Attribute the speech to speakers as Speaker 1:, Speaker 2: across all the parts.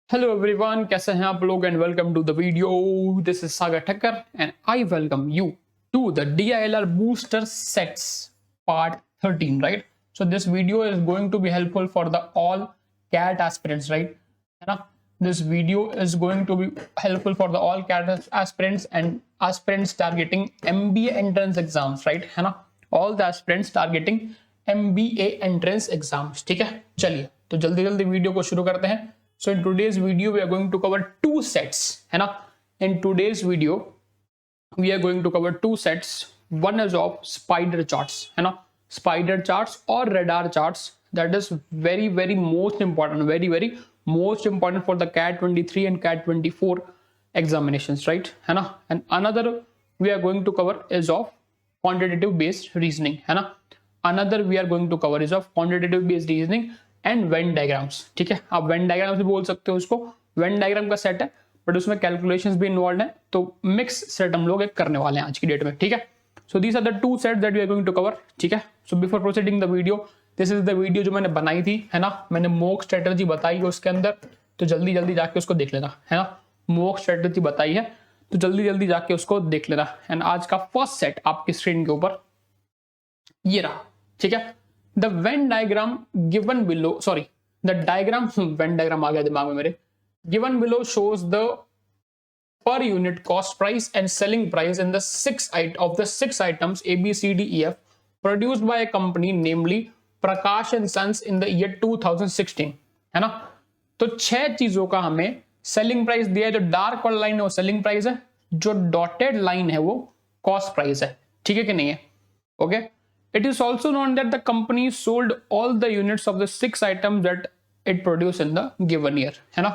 Speaker 1: Hello everyone, कैसे हैं आप लोग and welcome to the video. This is Sagar Thakkar and I welcome you to the DILR booster sets part 13, right? So this video is going to be helpful for the all CAT aspirants, right? है ना? This video is going to be helpful for the all CAT aspirants and aspirants targeting MBA entrance exams, right? है ना? All the aspirants targeting MBA entrance exams, ठीक है? चलिए तो जल्दी जल्दी वीडियो को शुरू करते हैं। So in today's video we are going to cover two sets, है ना? In today's video we are going to cover two sets. One is of spider charts, है ना? Spider charts और radar charts. That is very most important, very most important for the CAT 23 and CAT 24 examinations, right? है ना? And another we are going to cover is of quantitative based reasoning, है ना? Another we are going to cover is of quantitative based reasoning and Venn diagrams, ठीक है? आप Venn diagrams भी बोल सकते हो इसको। वेन डायग्राम का सेट है बट उसमें कैलकुलेशंस भी इन्वॉल्व है, तो मिक्स सेट हम लोग एक करने वाले हैं आज की डेट में, ठीक है? So these are the two set that we are going to cover, ठीक है? So before proceeding the video, this is the video जो मैंने बनाई थी, है ना? मैंने मॉक स्ट्रेटजी बताई है उसके अंदर, तो जल्दी जल्दी जाके उसको देख लेना, है ना? मॉक स्ट्रेटजी बताई है तो जल्दी जल्दी जाके उसको देख लेना। एंड आज का फर्स्ट सेट आपकी स्क्रीन के ऊपर ये रहा, ठीक है? The Venn diagram given below, sorry, the diagram, Venn diagram आ गया दिमाग में मेरे, given below shows the per unit cost price and selling price in the of the six items A, B, C, D, E, F produced by a company namely Prakash and Sons in the year 2016, है ना? तो 6 चीजों का हमें selling price दिया है। जो dark वाला लाइन है वो सेलिंग प्राइस है, जो डॉटेड लाइन है वो कॉस्ट प्राइस है, ठीक है कि नहीं है? Okay. It is also known that the company sold all the units of the 6 items that it produced in the given year, है ना?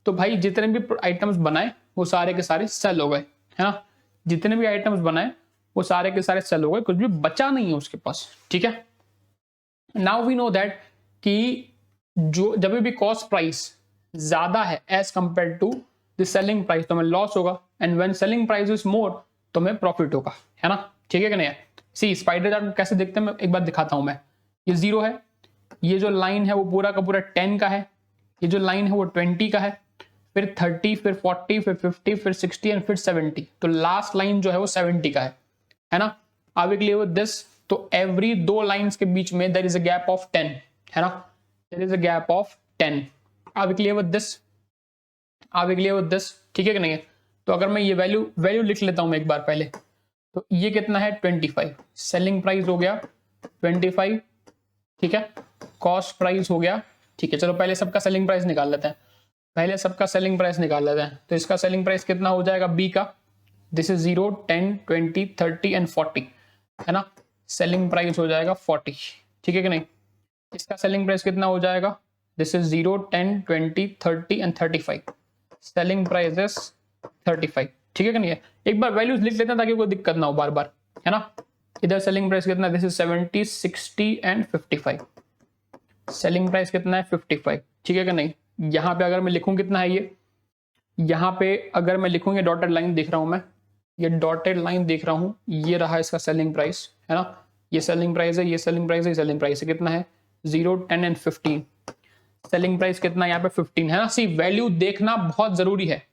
Speaker 1: तो भाई जितने भी आइटम्स बनाए वो सारे के सारे सेल हो गए, है ना? जितने भी आइटम्स बनाए वो सारे के सारे सेल हो गए, कुछ भी बचा नहीं है उसके पास, ठीक है? नाउ वी नो दैट कि जो जब भी कॉस्ट प्राइस ज्यादा है as compare to the selling price तो हमें लॉस होगा, and when selling price is more तो हमें प्रॉफिट होगा, है ना? ठीक है कि नहीं है? सी स्पाइडर चार्ट कैसे देखते हैं मैं एक बार दिखाता हूं। मैं ये 0 है, ये जो लाइन है वो पूरा का पूरा 10 का है, ये जो लाइन है वो 20 का है, फिर 30, फिर 40, फिर 50, फिर 60 एंड फिर 70। तो लास्ट लाइन जो है वो 70 का है ना? Are we clear with this? तो एवरी दो लाइंस के बीच में there is a gap of 10, है ना? There is a gap of 10। Are we clear with this? Are we clear with this? ठीक है कि नहीं है? तो अगर मैं ये वैल्यू लिख लेता हूं मैं एक बार पहले, तो ये कितना है 25, सेलिंग प्राइस हो गया 25, ठीक है? कॉस्ट प्राइस हो गया, ठीक है? चलो पहले सबका सेलिंग प्राइस निकाल लेते हैं, पहले सबका सेलिंग प्राइस निकाल लेते हैं। तो इसका सेलिंग प्राइस कितना हो जाएगा बी का? दिस इज 0, 10, 20, 30 एंड 40, है ना? सेलिंग प्राइस हो जाएगा 40, ठीक है कि नहीं? इसका सेलिंग प्राइस कितना हो जाएगा? This is 0, 10, 20, 30 and 35, selling price is 35, ठीक है कि नहीं है? एक बार वैल्यूज लिख लेते हैं ताकि कोई दिक्कत ना हो बार बार, है ना? इधर सेलिंग प्राइस कितना है? This is 70, 60 and 55, selling price कितना है 55, ठीक है कि नहीं? यहाँ पे अगर मैं लिखूं कितना है ये, यहाँ पे अगर मैं लिखूं ये डॉटेड लाइन देख रहा हूं मैं, ये डॉटेड लाइन देख रहा हूं, ये रहा इसका सेलिंग प्राइस, है ना? ये सेलिंग प्राइस है, ये सेलिंग प्राइस है, ये सेलिंग प्राइस है, कितना है 0, 10 एंड 15, सेलिंग प्राइस कितना है यहाँ पे 15, है ना? सी वैल्यू देखना बहुत जरूरी है,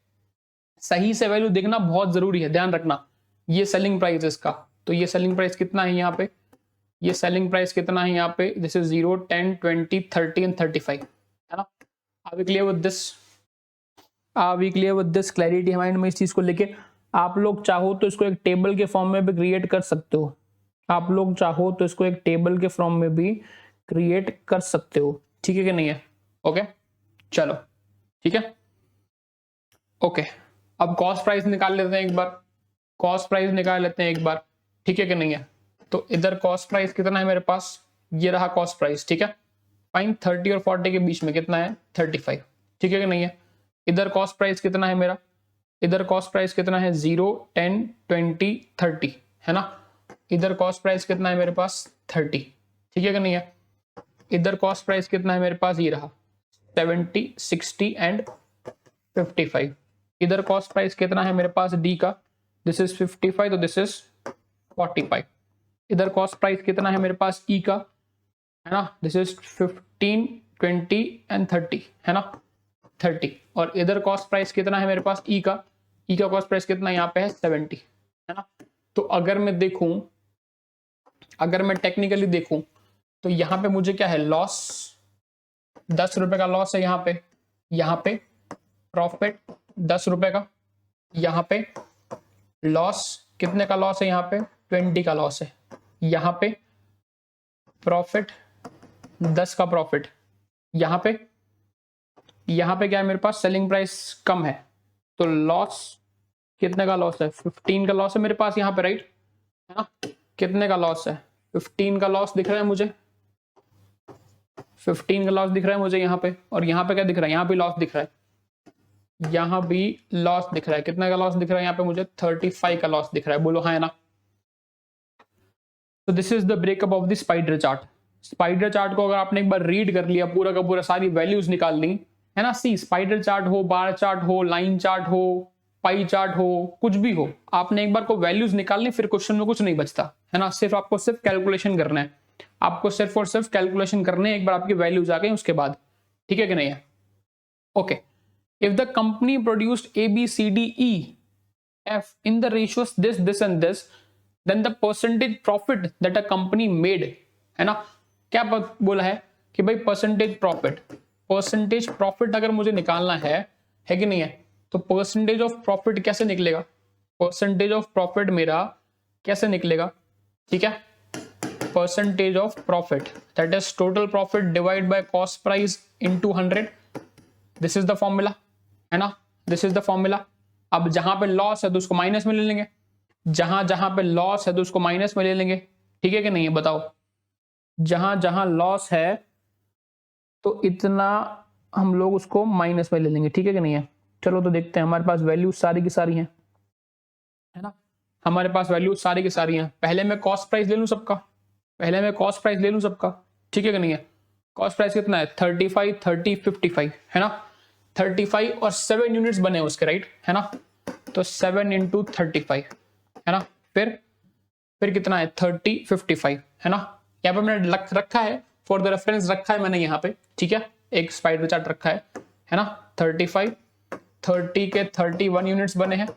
Speaker 1: सही से वैल्यू देखना बहुत जरूरी है, ध्यान रखना। ये सेलिंग प्राइस इसका, तो ये सेलिंग प्राइस कितना है यहाँ पे, ये सेलिंग प्राइस कितना है यहाँ पे? दिस इज 0, 10, 20, 30 एंड 35, है ना? Are we clear with this? Are we clear with this? Clarity है माइंड में इस चीज को लेके? आप लोग चाहो तो इसको एक टेबल के फॉर्म में भी क्रिएट कर सकते हो, आप लोग चाहो तो इसको एक टेबल के फॉर्म में भी क्रिएट कर सकते हो, ठीक है कि नहीं है? ओके चलो ठीक है, ओके। अब कॉस्ट प्राइस निकाल लेते हैं एक बार, कॉस्ट प्राइस निकाल लेते हैं एक बार, ठीक है कि नहीं है? तो इधर कॉस्ट प्राइस कितना है मेरे पास? ये रहा कॉस्ट प्राइस, ठीक है? फाइन, 30 और 40 के बीच में कितना है 35, ठीक है कि नहीं है? इधर कॉस्ट प्राइस कितना है मेरा? इधर कॉस्ट प्राइस कितना है 0, 10, 20, 30, है ना? इधर कॉस्ट प्राइस कितना है मेरे पास 30, ठीक है कि नहीं है? इधर कॉस्ट प्राइस कितना है मेरे पास? ये रहा 70, 60 एंड 55। इधर कॉस्ट प्राइस कितना है मेरे पास डी का? दिस इज 55, तो दिस इज 45। इधर कॉस्ट प्राइस कितना है मेरे पास ई का? है ना? दिस इज 15, 20 एंड 30 है ना, 30। और इधर कॉस्ट प्राइस कितना है मेरे पास ई का, ई का कॉस्ट प्राइस कितना यहाँ पे है 70 है ना। तो अगर मैं देखूं, अगर मैं टेक्निकली देखूं तो यहाँ पे मुझे क्या है, लॉस 10 रुपए का लॉस है यहाँ पे प्रॉफिट 10 रुपए का, यहाँ पे लॉस कितने का लॉस है, यहाँ पे 20 का लॉस है, यहाँ पे प्रॉफिट 10 का प्रॉफिट, यहाँ पे क्या है मेरे पास सेलिंग प्राइस कम है, तो लॉस कितने का लॉस है, 15 का लॉस है मेरे पास यहाँ पे, राइट है ना। कितने का लॉस है, 15 का लॉस दिख रहा है मुझे, 15 का लॉस दिख रहा है मुझे यहाँ पे। और यहाँ पे क्या दिख रहा है, यहाँ भी लॉस दिख रहा है, यहाँ भी लॉस दिख रहा है। कितने का लॉस दिख रहा है यहाँ पे मुझे, 35 का लॉस दिख रहा है, बोलो हाँ है ना। तो this is the breakup of the spider chart. Spider chart को अगर आपने एक बार रीड कर लिया, पूरा का पूरा सारी वैल्यूज निकाल ली है ना, सी स्पाइडर चार्ट हो, बार चार्ट हो, लाइन चार्ट हो, पाई चार्ट हो, कुछ भी हो, आपने एक बार को वैल्यूज निकाल ली, फिर क्वेश्चन में कुछ नहीं बचता है ना। सिर्फ आपको सिर्फ कैलकुलेशन करना है, आपको सिर्फ और सिर्फ कैलकुलेशन करने हैं एक बार आपकी वैल्यूज आ गई उसके बाद, ठीक है कि नहीं है। Okay, if the company produced A B C D E F in the ratios this this and this, then the percentage profit that a company made, है ना। क्या बोला है कि भाई परसेंटेज प्रॉफिट अगर मुझे निकालना है कि नहीं है, तो परसेंटेज ऑफ प्रॉफिट कैसे निकलेगा, परसेंटेज ऑफ प्रॉफिट मेरा कैसे निकलेगा, ठीक है। Percentage of profit that is total profit divide by cost price into 100, this is the formula है ना, दिस इज द फॉर्मूला। अब जहां पे लॉस है तो उसको माइनस में ले लेंगे, जहां पे लॉस है तो उसको माइनस में ले लेंगे, ठीक है कि नहीं है, बताओ। जहां लॉस है तो इतना हम लोग उसको माइनस में ले लेंगे, ठीक है कि नहीं है। चलो तो देखते हैं, हमारे पास वैल्यू सारी की सारी हैं है ना, हमारे पास वैल्यू सारी की सारी हैं। पहले मैं कॉस्ट प्राइस ले लूं सबका, ठीक है कि नहीं है। कॉस्ट प्राइस कितना है 35 30 55 है ना, 35 और 7 यूनिट्स बने उसके, राइट है ना। तो 7 इंटू 35 है ना, फिर कितना है 30 55 है ना। यहाँ पे मैंने रखा है फॉर द रेफरेंस, रखा है मैंने यहाँ पे, ठीक है, एक स्पाइडर चार्ट रखा है ना। 35 30 के 31 यूनिट्स बने हैं,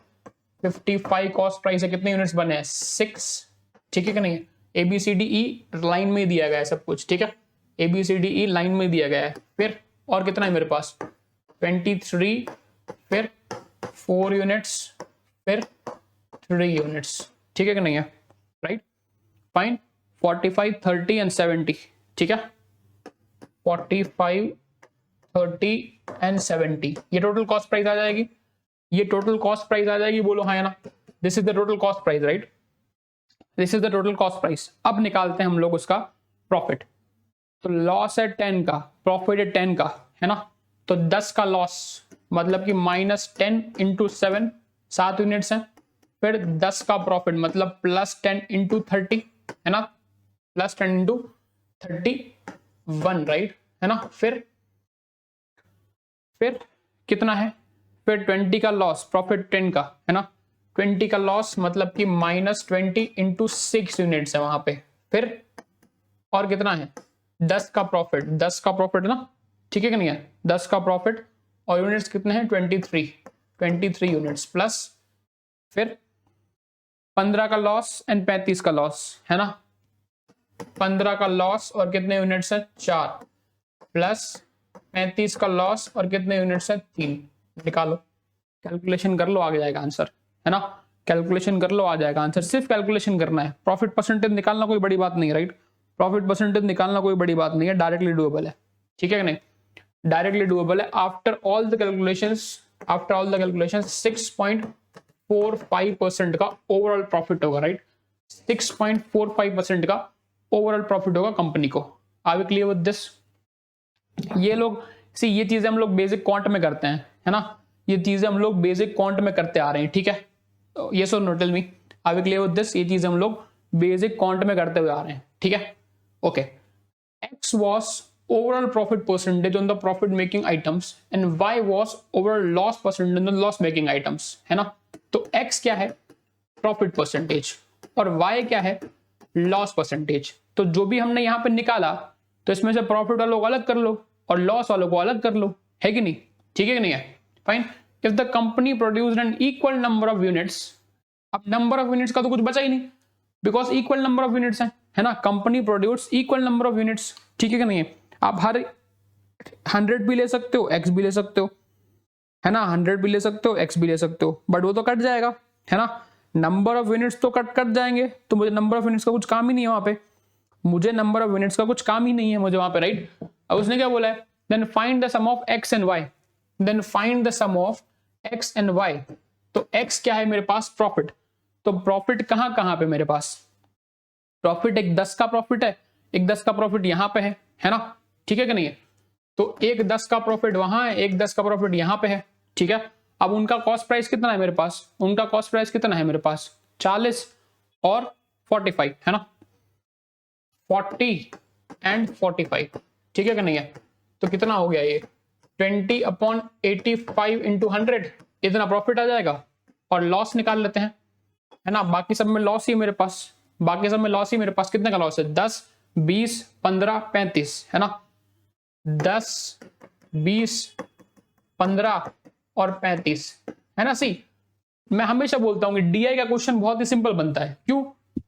Speaker 1: 55 कॉस्ट प्राइस है, कितने यूनिट्स बने हैं 6, ठीक है कि नहीं है। A B C D E line में दिया गया है सब कुछ, ठीक है, A B C D E line में दिया गया है। फिर और कितना है मेरे पास 23, फिर 4 यूनिट्स, फिर 3 यूनिट्स, ठीक है कि नहीं है, राइट फाइन। 45 30 एंड 70, ठीक है, 45 30 एंड 70, ये टोटल कॉस्ट प्राइस आ जाएगी, ये टोटल कॉस्ट प्राइस आ जाएगी, बोलो हाँ या ना। This is the total cost price, right, this is the total cost price. अब निकालते हैं हम लोग उसका प्रॉफिट। तो लॉस है 10 का, प्रॉफिट है 10 का, है ना। तो 10 का लॉस मतलब कि -10 इंटू 7, 7 यूनिट्स हैं। फिर 10 का प्रॉफिट मतलब +10 इंटू 30 है ना, +10 इंटू 31, राइट है ना। फिर कितना है, फिर 20 का लॉस, प्रॉफिट 10 का है ना, 20 का लॉस मतलब कि -20 इंटू 6 यूनिट्स है वहां पे। फिर और कितना है 10 का प्रॉफिट, 10 का प्रॉफिट ना, ठीक है कि नहीं है, 10 का प्रॉफिट और यूनिट्स कितने हैं 23 यूनिट्स, प्लस फिर 15 का लॉस एंड 35 का लॉस है ना, 15 का लॉस और कितने यूनिट्स है 4, प्लस 35 का लॉस और कितने यूनिट्स है 3। निकालो, कैलकुलेशन कर लो, आ जाएगा आंसर है ना, कैलकुलेशन कर लो, आ जाएगा आंसर। सिर्फ कैलकुलेशन करना है, प्रॉफिट परसेंटेज निकालना कोई बड़ी बात नहीं है, राइट, प्रॉफिट परसेंटेज निकालना कोई बड़ी बात नहीं है, डायरेक्टली डूएबल है, ठीक है कि नहीं, डायरेक्टली डूएबल है। आफ्टर ऑल द कैलकुलेशंस 6.45% का ओवरऑल प्रॉफिट होगा, राइट, 6.45% का ओवरऑल प्रॉफिट होगा कंपनी को। Are we clear with this. ये लोग ये चीजें हम लोग बेसिक क्वांट में करते हैं, है ना, ये चीजें हम लोग बेसिक क्वांट में करते आ रहे हैं, ठीक है। ये so no tell me, are we clear with this. ये चीजें हम लोग बेसिक क्वांट में करते हुए आ रहे हैं, ठीक है। Okay, X was overall profit percentage on the profit making items and Y was overall loss percentage on the loss making items, है ना। तो X क्या है प्रॉफिट परसेंटेज और Y क्या है लॉस परसेंटेज। तो जो भी हमने यहां पे निकाला तो इसमें से प्रॉफिट वालों को अलग कर लो और लॉस वालों को अलग कर लो, है कि नहीं, ठीक है कि नहीं है, fine. If the company produced an equal number of units, अब नंबर ऑफ यूनिट्स का तो कुछ बचा ही नहीं, because equal number of units है ना, company produce equal number of units, ठीक है कि नहीं है। आप हर 100 भी ले सकते हो, x भी ले सकते हो, है ना, 100 भी ले सकते हो, x भी ले सकते हो, बट वो तो कट जाएगा, है ना, नंबर ऑफ यूनिट्स तो कट जाएंगे, तो मुझे नंबर ऑफ यूनिट्स का कुछ काम ही नहीं है वहां पे, मुझे नंबर ऑफ यूनिट्स का कुछ काम ही नहीं है मुझे वहां पे, राइट। अब उसने क्या बोला है, then find the sum of x and y, then find the sum of x and y। तो x क्या है मेरे पास, प्रॉफिट, तो प्रॉफिट कहां कहां पे मेरे पास, प्रॉफिट एक 10 का प्रॉफिट है, एक 10 का प्रॉफिट यहां पे है ना, ठीक है कि नहीं है, तो एक 10 का प्रॉफिट वहां है, एक 10 का प्रॉफिट यहां पे है, ठीक है। अब उनका कॉस्ट प्राइस कितना है मेरे पास, उनका कॉस्ट प्राइस कितना है मेरे पास, 40 और 45, है ना, 40 एंड 45, ठीक है कि नहीं है, तो कितना हो गया ये 20/85 इंटू 100, इतना प्रॉफिट आ जाएगा। और लॉस निकाल लेते हैं, है ना, बाकी सब में लॉस ही मेरे पास, बाकी सब में लॉस ही मेरे पास, कितने का लॉस है, 10, 20, 15, 35, है ना, 10, 20, 15 और 35, है ना। सी मैं हमेशा बोलता हूँ कि डीआई का क्वेश्चन बहुत ही सिंपल बनता है, क्यों,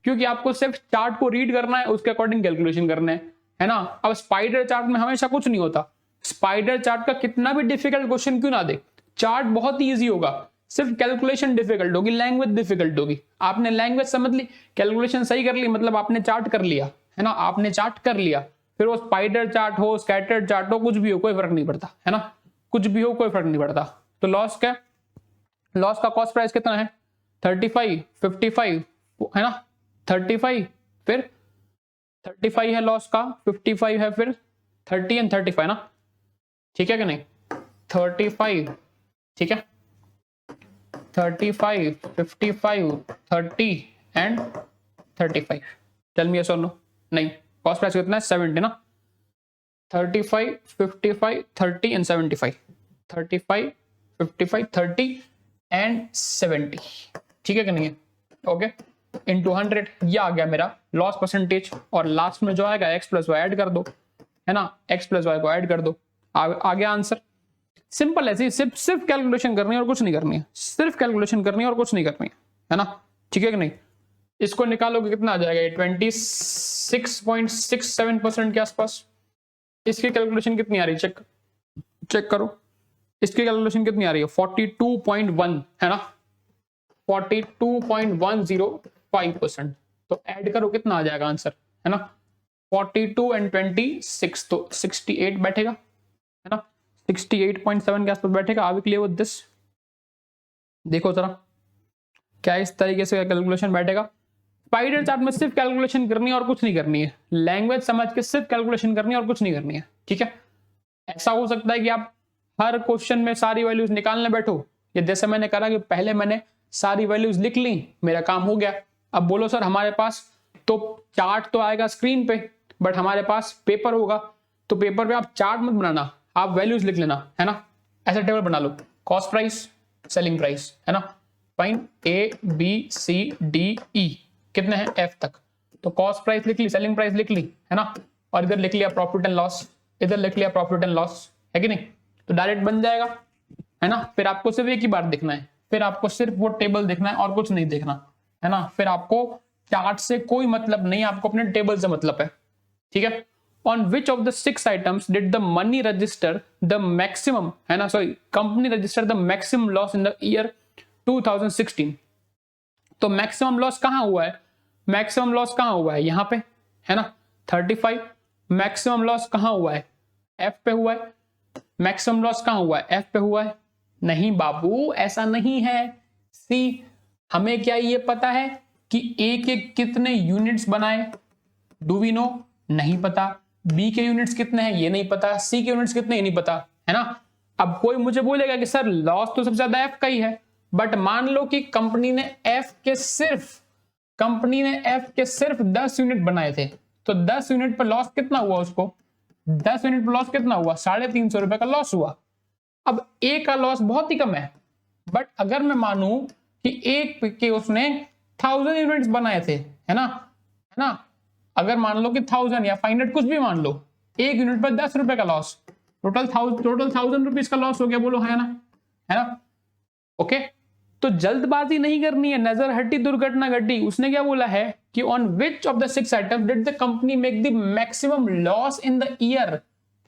Speaker 1: क्योंकि आपको सिर्फ चार्ट को रीड करना है, उसके अकॉर्डिंग कैलकुलेशन करना है ना। अब स्पाइडर चार्ट में हमेशा कुछ नहीं होता, स्पाइडर चार्ट का कितना भी डिफिकल्ट क्वेश्चन क्यों ना दे, चार्ट बहुत ही ईजी होगा, सिर्फ कैलकुलेशन डिफिकल्ट होगी, लैंग्वेज डिफिकल्ट होगी। आपने लैंग्वेज समझ ली, कैलकुलेशन सही कर ली, मतलब आपने चार्ट कर लिया, है ना, आपने चार्ट कर लिया, फिर वो स्पाइडर चार्ट हो, स्कैटर्ड चार्ट हो, कुछ भी हो, कोई फर्क नहीं पड़ता, है ना, कुछ भी हो, कोई फर्क नहीं पड़ता। तो लॉस क्या, लॉस का कॉस्ट प्राइस कितना है, 35, 55, है ना, 35, फिर 35 है लॉस का, 55 है, फिर 30 एंड 35 ना, ठीक है कि नहीं, 35, ठीक है, 35, 55, 30 एंड 35, टेल मी यस और नो, नहीं, कॉस्ट प्राइस कितना है, 70 ना, 35, 55, 30 एंड 75, 35, 55, 30 एंड 70, ठीक है कि नहीं है, ओके, इंटू 100, ये आ गया मेरा लॉस परसेंटेज, और लास्ट में जो आएगा x प्लस वाई ऐड कर दो, है ना, x प्लस वाई को ऐड कर दो, आ गया आंसर। सिंपल ऐसे, सिर्फ कैलकुलेशन करनी है और कुछ नहीं करनी है, सिर्फ कैलकुलेशन करनी है और कुछ नहीं करनी है ना, ठीक है कि नहीं। इसको निकालोगे कितना आ जाएगा, 26.67% के आसपास। इसकी कैलकुलेशन कितनी आ रही है, चेक करो, इसकी कैलकुलेशन कितनी आ रही है, 42.1, है ना, 42.105%। तो ऐड करो कितना आ जाएगा आंसर, है ना, 42 एंड 26, तो 68 बैठेगा, है ना, 68.7 के आसपास बैठेगा। Are we clear with this, देखो जरा क्या इस तरीके से कैलकुलेशन बैठेगा। स्पाइडर चार्ट में सिर्फ कैलकुलेशन करनी है और कुछ नहीं करनी है, लैंग्वेज समझ के सिर्फ कैलकुलेशन करनी है और कुछ नहीं करनी है, ठीक है। ऐसा हो सकता है कि आप हर क्वेश्चन में सारी वैल्यूज निकालने बैठो, ये जैसे मैंने करा कि पहले मैंने सारी वैल्यूज लिख ली, मेरा काम हो गया। अब बोलो सर हमारे पास तो चार्ट तो आएगा स्क्रीन पे, बट हमारे पास पेपर होगा, तो पेपर पे आप चार्ट मत बनाना, आप वैल्यूज लिख लेना, है ना, ऐसा टेबल बना लो, कॉस्ट प्राइस, सेलिंग प्राइस, है ना, fine, A B C D E कितने हैं एफ तक, तो कॉस्ट प्राइस लिख ली, सेलिंग प्राइस लिख ली, है ना, और इधर लिख लिया प्रॉफिट एंड लॉस, इधर लिख लिया प्रॉफिट एंड लॉस, है कि नहीं, तो डायरेक्ट बन जाएगा, है ना। फिर आपको सिर्फ एक ही बार देखना है, फिर आपको सिर्फ वो टेबल देखना है और कुछ नहीं देखना, है ना, फिर आपको चार्ट से कोई मतलब नहीं, आपको अपने टेबल से मतलब है, ठीक है। On which of the 6 items did the money register the maximum, है ना, sorry, company register the maximum loss in the year 2016। तो मैक्सिमम लॉस कहां हुआ है, मैक्सिमम लॉस कहां हुआ है, यहां पे, है ना, 35। मैक्सिमम लॉस कहां हुआ है, एफ पे हुआ है। मैक्सिमम लॉस कहां हुआ है, एफ पे हुआ है। नहीं बाबू, ऐसा नहीं है। सी, हमें क्या ये पता है कि ए के कितने यूनिट्स बनाए, डू वी नो, नहीं पता। बी के यूनिट्स कितने हैं, ये नहीं पता। सी के यूनिट्स कितने, ये नहीं पता, है ना। अब कोई मुझे बोलेगा कि सर लॉस तो सबसे ज्यादा एफ का ही है, बट मान लो कि कंपनी ने एफ के सिर्फ 10 यूनिट बनाए थे, तो 10 यूनिट पर लॉस कितना हुआ उसको, 10 यूनिट पर लॉस कितना हुआ, 350 रुपए का लॉस हुआ। अब ए का लॉस बहुत ही कम है, बट अगर मैं मानूं कि एक के उसने 1000 यूनिट्स बनाए थे, है ना, अगर मान लो कि 1000 या 500 कुछ भी मान लो, एक यूनिट पर 10 रुपए का लॉस, टोटल 1000 रुपीज का लॉस हो गया, बोलो है ना, है ना। ओके, तो जल्दबाजी नहीं करनी है, नजर हटी दुर्घटना घटी। उसने क्या बोला है कि on which of the 6 item did the company make the maximum loss in the year,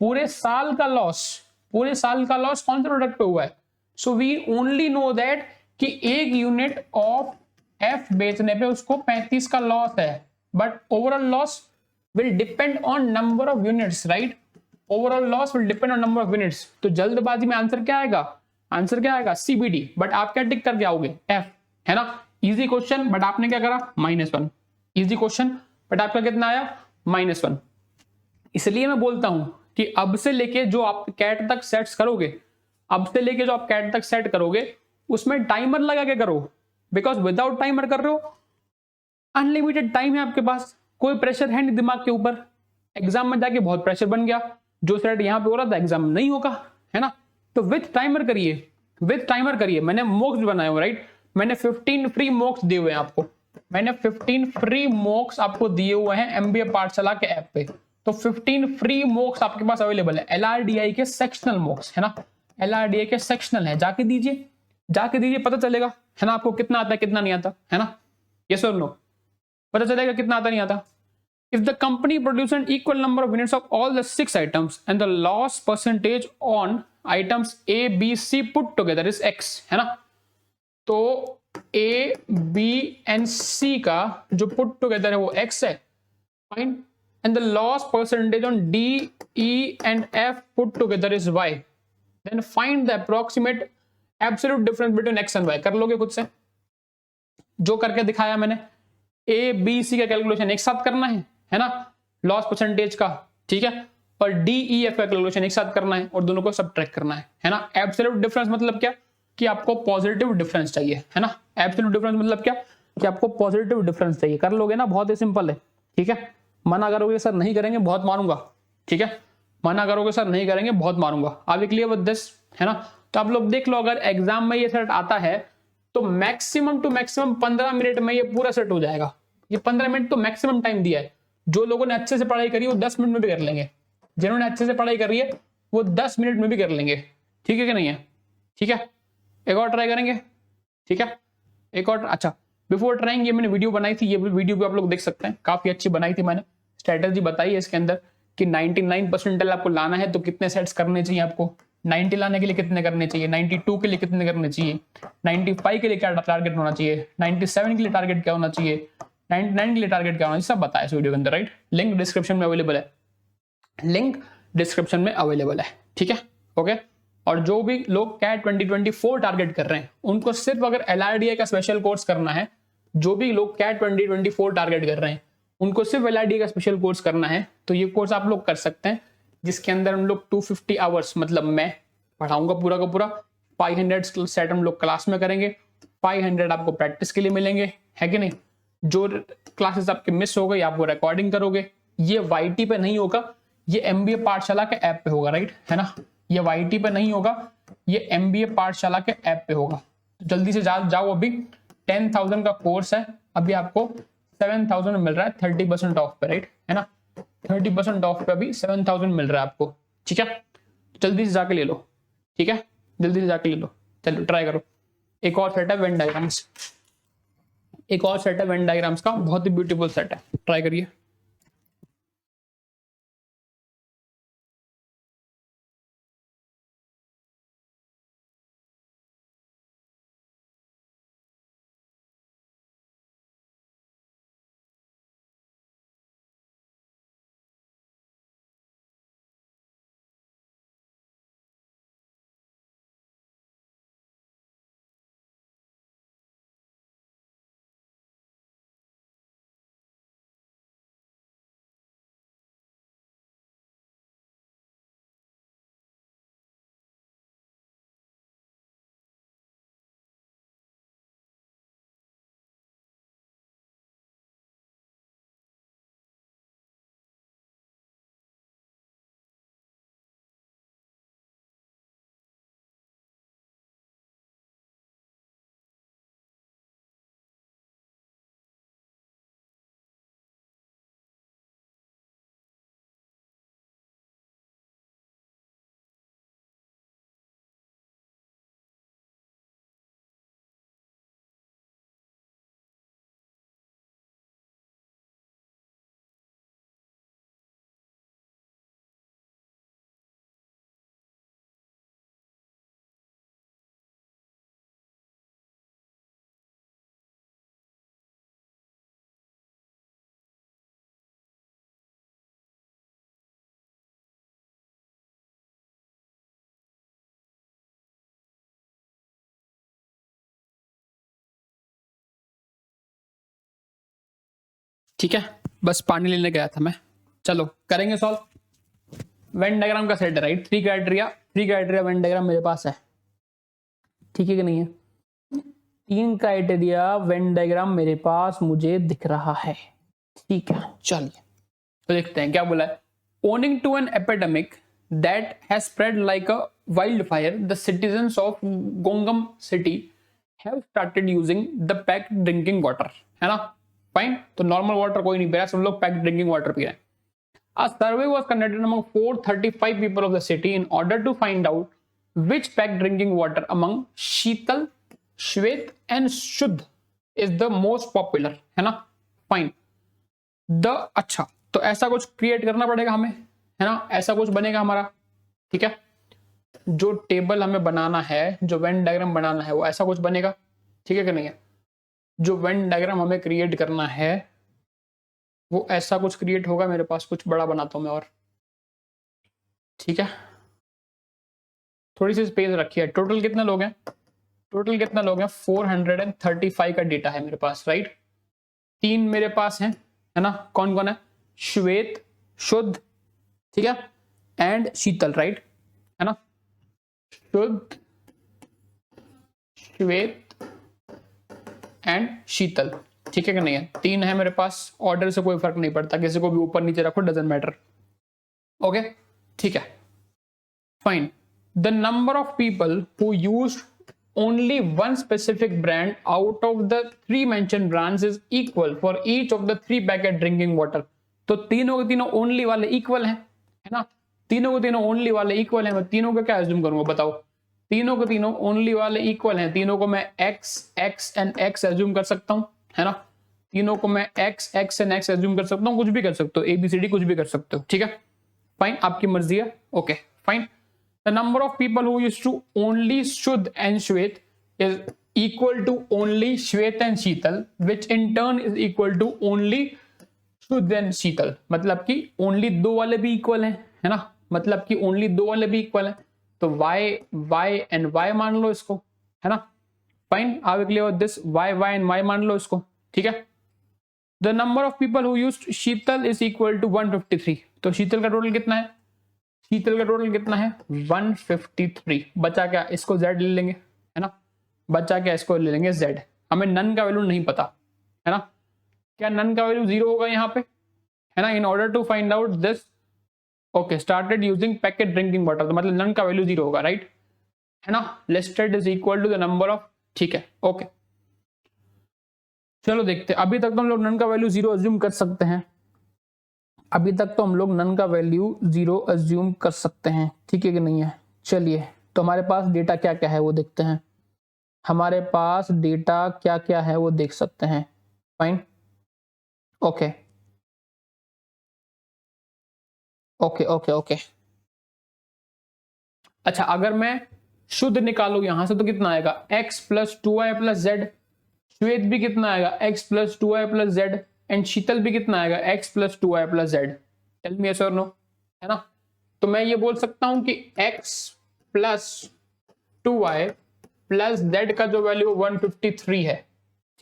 Speaker 1: पूरे साल का लॉस, पूरे साल का लॉस कौन से प्रोडक्ट पे हुआ है। So we only know that कि एक यूनिट ऑफ एफ बेचने पे उसको 35 का लॉस है, but overall loss will depend on number of units, right. Overall loss will depend on number of units. तो जल्दबाजी में आंसर क्या आएगा, आंसर क्या आएगा सीबीडी। बट आप क्या टिक करके आओगे, एफ, है ना। इजी क्वेश्चन, बट आपने क्या करा, -1। इजी क्वेश्चन, बट आपका कितना आया, -1। इसलिए मैं बोलता हूं कि अब से लेके जो आप कैट तक सेट्स करोगे, अब से लेके जो आप कैट तक सेट करोगे, उसमें टाइमर लगा के करो। बिकॉज विदाउट टाइमर कर रहे हो, अनलिमिटेड टाइम है आपके पास, कोई प्रेशर है नहीं दिमाग के ऊपर। एग्जाम में जाके बहुत प्रेशर बन गया, जो सेट यहां पे हो रहा था एग्जाम नहीं होगा, है ना। तो विथ टाइमर करिए, विथ टाइमर करिए। मैंने मॉक्स बनाए हो, राइट। मैंने 15 फ्री मॉक्स दिए हुए हैं आपको, मैंने 15 फ्री मॉक्स आपको दिए हुए हैं एमबीए पाठशाला के ऐप पे। तो 15 फ्री मॉक्स आपके पास अवेलेबल है, एलआरडीआई के सेक्शनल मॉक्स, है ना। एलआरडीआई के सेक्शनल है, जाके दीजिए, जाके दीजिए, पता चलेगा, है ना, आपको कितना आता है कितना नहीं आता, है ना। यस और नो, पता चलेगा कितना आता नहीं आता। If the company produces an equal number of units of all the 6 items and the loss percentage on items A, B, C put together is X, है ना। तो A, B and C का जो put together है वो X है, fine, and the loss percentage on D, E and F put together is Y, then find the approximate absolute difference between X and Y। कर लोगे खुद से, जो करके दिखाया मैंने। ए बी सी का कैलकुलेशन एक साथ करना है ना, लॉस परसेंटेज का, ठीक है, और डी ई एफ का कैलकुलेशन एक साथ करना है और दोनों को सबट्रैक्ट करना है ना। एब्सोल्यूट डिफरेंस मतलब क्या, कि आपको पॉजिटिव डिफरेंस चाहिए, है ना। एब्सोल्यूट डिफरेंस मतलब क्या, कि आपको पॉजिटिव डिफरेंस चाहिए। कर लोगे ना, बहुत ही सिंपल है, ठीक है। मना करोगे सर नहीं करेंगे, बहुत मारूंगा, ठीक है। मना करोगे सर नहीं करेंगे, बहुत मारूंगा। आप क्लियर विद दिस, है ना। तो आप लोग देख लो, अगर एग्जाम में ये सेट आता है तो मैक्सिमम टू मैक्सिमम 15 मिनट में ये पूरा सेट हो जाएगा। ये 15 मिनट तो मैक्सिमम टाइम दिया है। जो लोगों ने अच्छे से पढ़ाई करी वो 10 मिनट में भी कर लेंगे, जिन्होंने अच्छे से पढ़ाई करी है वो 10 मिनट में भी कर लेंगे, ठीक है कि नहीं है, ठीक है। एक और ट्राई करेंगे, ठीक है, एक और। अच्छा, बिफोर ट्राइंग ये मैंने वीडियो बनाई थी, ये वीडियो भी आप लोग देख सकते हैं, काफी अच्छी बनाई थी मैंने। स्ट्रेटेजी बताई है इसके अंदर कि 99 परसेंटाइल आपको लाना है तो कितने सेट्स करने चाहिए आपको, 90 लाने के लिए कितने करने चाहिए, 92 के लिए कितने करने चाहिए, 95 के लिए क्या टारगेट होना चाहिए, 97 के लिए टारगेट क्या होना चाहिए, 99 के लिए टारगेट क्या होना चाहिए, सब बताया इस वीडियो के अंदर, राइट। लिंक डिस्क्रिप्शन में अवेलेबल है, लिंक डिस्क्रिप्शन में अवेलेबल है, ठीक है, ओके। और जो भी लोग कैट 2024 टारगेट कर रहे हैं उनको सिर्फ अगर एलआरडीए का स्पेशल कोर्स करना है, जो भी लोग कैट 2024 टारगेट कर रहे हैं उनको सिर्फ एलआरडीए का स्पेशल कोर्स करना है, तो ये कोर्स आप लोग कर सकते हैं, जिसके अंदर हम लोग 250 आवर्स, मतलब मैं पढ़ाऊंगा पूरा का पूरा, 500 सेट हम लोग क्लास में करेंगे, 500 आपको प्रैक्टिस के लिए मिलेंगे, है कि नहीं। जो क्लासेस आपके मिस हो गई आपको रिकॉर्डिंग करोगे, ये वाईटी पे नहीं होगा, ये एमबीए पाठशाला के ऐप पे होगा, राइट, है ना। ये वाईटी पे नहीं होगा, ये एमबीए पाठशाला के ऐप पे होगा। तो जल्दी से जाओ अभी, 10,000 का कोर्स है, अभी आपको 7,000 मिल रहा है 30% ऑफ पे, राइट, है ना। 30% ऑफ पे अभी 7,000 मिल रहा है आपको, ठीक है। जल्दी से जाके ले लो, ठीक है, जल्दी से जाके ले लो, चलो ट्राई करो। एक और सेट है वेन डायग्राम्स, एक और सेट है वेन डायग्राम्स का, बहुत ही ब्यूटीफुल सेट है, ट्राई करिए। ठीक है, बस पानी लेने गया था मैं। चलो करेंगे सॉल्व। वेन डायग्राम का सेट है right, three criteria Venn diagram मेरे पास है, ठीक है कि नहीं है? 3 क्राइटेरिया वेन डायग्राम मेरे पास मुझे दिख रहा है, ठीक है। चलिए तो देखते हैं क्या बोला है। Owing to an epidemic that has spread like a wild fire, the citizens of Gongam city have started using the packed drinking water, है ना? फाइन, तो नॉर्मल वाटर कोई नहीं पी रहा, सब लोग पैक्ड ड्रिंकिंग वाटर पी रहे हैं। A survey was conducted among 435 people of the city in order to find out which packed drinking water among शीतल, श्वेत and शुद्ध is the most popular, है ना? फाइन, अच्छा तो ऐसा कुछ क्रिएट करना पड़ेगा हमें, है ना? ऐसा कुछ बनेगा हमारा, ठीक है। जो टेबल हमें बनाना है, जो वेन डायग्राम बनाना है, वो ऐसा कुछ बनेगा, ठीक है कि नहीं है? जो वेन डायग्राम हमें क्रिएट करना है वो ऐसा कुछ क्रिएट होगा मेरे पास, कुछ बड़ा बनाता हूं मैं और, ठीक है। थोड़ी सी स्पेस रखी है। टोटल कितने लोग हैं? 435 का डेटा है मेरे पास, राइट। 3 मेरे पास हैं, है ना? कौन कौन है? श्वेत, शुद्ध, ठीक है, एंड शीतल, राइट, है ना? शुद्ध, श्वेत एंड शीतल, ठीक है कि नहीं है? 3 है मेरे पास, ऑर्डर से कोई फर्क नहीं पड़ता, किसी को भी ऊपर नीचे रखो, डजंट मैटर, ओके, ठीक है, fine. The number of people who used only one specific brand out of the 3 mentioned brands is equal for each of the 3 packet drinking water. तो तीनों के तीनों ओनली वाले इक्वल हैं, है ना? तीनों के तीनों ओनली वाले इक्वल हैं। मैं तीनों का क्या एज्यूम करूंगा बताओ? तीनों के तीनों ओनली वाले इक्वल हैं, तीनों को मैं x x and x assume कर सकता हूं, है ना? तीनों को मैं x x and x assume कर सकता हूं, कुछ भी कर सकते हो, ABCD कुछ भी कर सकते हो, ठीक है, फाइन, आपकी मर्जी है, okay fine. The number of people who used to only Shuddh and Shwet is equal to only Shwet and Sheetal, which in turn is equal to only Shuddh and Sheetal. मतलब कि ओनली 2 वाले भी इक्वल हैं, है ना? मतलब कि ओनली 2 वाले भी इक्वल हैं, तो y एंड y मान लो इसको, है ना? Fine, are we clear with this? y and y मान लो इसको, ठीक है। The number of people who used Sheetal is equal to 153। तो शीतल का टोटल कितना है? शीतल का टोटल कितना है? 153। बचा क्या? इसको z ले लेंगे, है ना? बचा क्या? इसको ले लेंगे z। हमें नन का वैल्यू नहीं पता, है ना? क्या नन का वैल्यू 0 होगा यहाँ पे, है ना? In order to find out this, okay, started using packet drinking water, तो मतलब नन का वैल्यू 0 होगा, राइट, है ना? Listed is equal to the number of, ठीक है, ओके। चलो देखते हैं, अभी तक तो हम लोग नन का वैल्यू 0 अज्यूम कर सकते हैं, अभी तक तो हम लोग नन का वैल्यू 0 अज्यूम कर सकते हैं, ठीक है कि नहीं है? चलिए तो हमारे पास डेटा क्या क्या है वो देखते हैं, हमारे पास डेटा क्या क्या है वो देख सकते हैं, fine, okay okay okay okay. अच्छा, अगर मैं शुद्ध निकालू यहां से तो कितना आएगा? x plus 2y plus z. Shwet भी कितना आएगा? x plus 2y plus z. And Sheetal भी कितना आएगा? x plus 2y plus z. Tell me yes और नो, है ना? तो मैं ये बोल सकता हूं कि x plus 2y plus Z का जो वैल्यू 153 है,